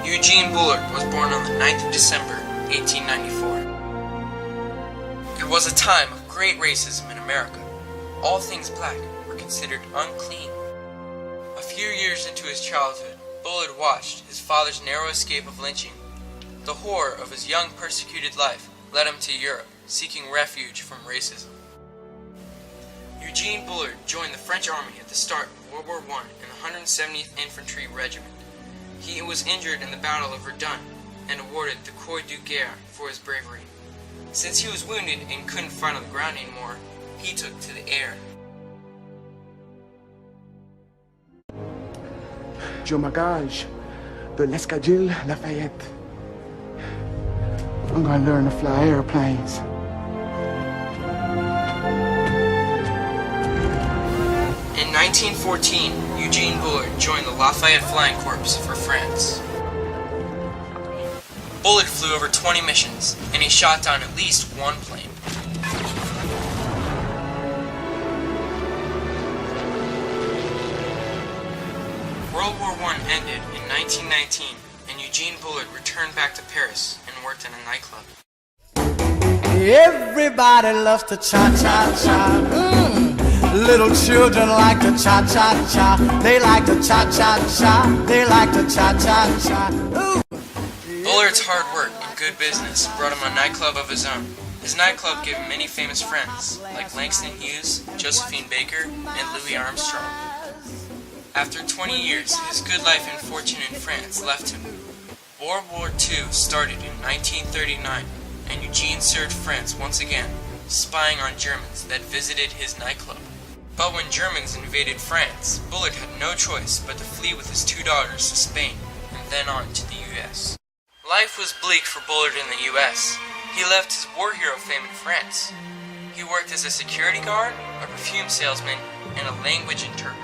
Eugene Bullard was born on the 9th of December, 1894. It was a time of great racism in America. All things black were considered unclean. A few years into his childhood, Bullard watched his father's narrow escape of lynching. The horror of his young persecuted life led him to Europe, seeking refuge from racism. Eugene Bullard joined the French army at the start of World War I in the 170th Infantry Regiment. He was injured in the Battle of Verdun and awarded the Croix de Guerre for his bravery. Since he was wounded and couldn't fight on the ground anymore, he took to the air. Je m'engage de l'Escadrille Lafayette. I'm gonna learn to fly airplanes. In 1914, Eugene Bullard joined the Lafayette Flying Corps for France. Bullard flew over 20 missions, and he shot down at least one plane. World War I ended in 1919, and Eugene Bullard returned back to Paris and worked in a nightclub. Everybody loves to cha-cha-cha. Little children like to cha-cha-cha. They like to cha-cha-cha. They like to cha-cha-cha. Bullard's hard work and good business brought him a nightclub of his own. His nightclub gave him many famous friends, like Langston Hughes, Josephine Baker, and Louis Armstrong. After 20 years, his good life and fortune in France left him. World War II started in 1939, and Eugene served France once again, spying on Germans that visited his nightclub. But when Germans invaded France, Bullard had no choice but to flee with his two daughters to Spain, and then on to the U.S. Life was bleak for Bullard in the U.S. He left his war hero fame in France. He worked as a security guard, a perfume salesman, and a language interpreter.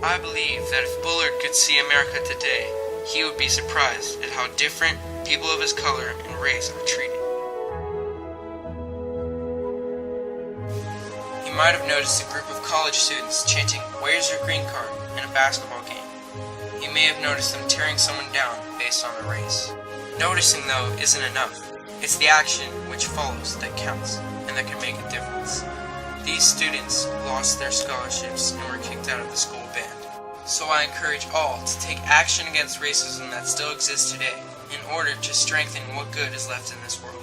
I believe that if Bullard could see America today, he would be surprised at how different people of his color and race are treated. He might have noticed a group of college students chanting, "Where's your green card?" in a basketball game. He may have noticed them tearing someone down based on their race. Noticing, though, isn't enough. It's the action which follows that counts, and that can make a difference. These students lost their scholarships and were kicked out of the school band. So I encourage all to take action against racism that still exists today in order to strengthen what good is left in this world.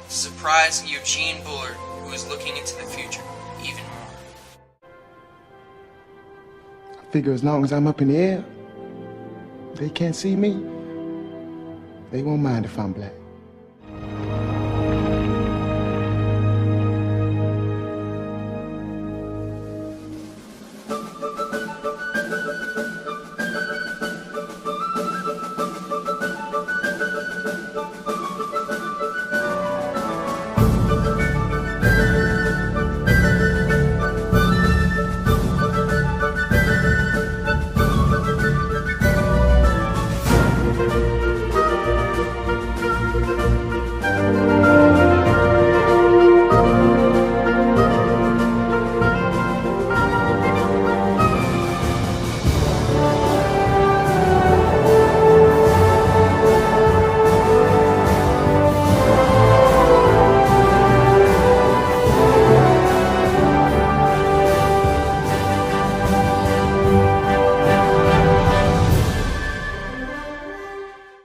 To surprise Eugene Bullard, who is looking into the future even more. I figure as long as I'm up in the air, they can't see me. They won't mind if I'm black.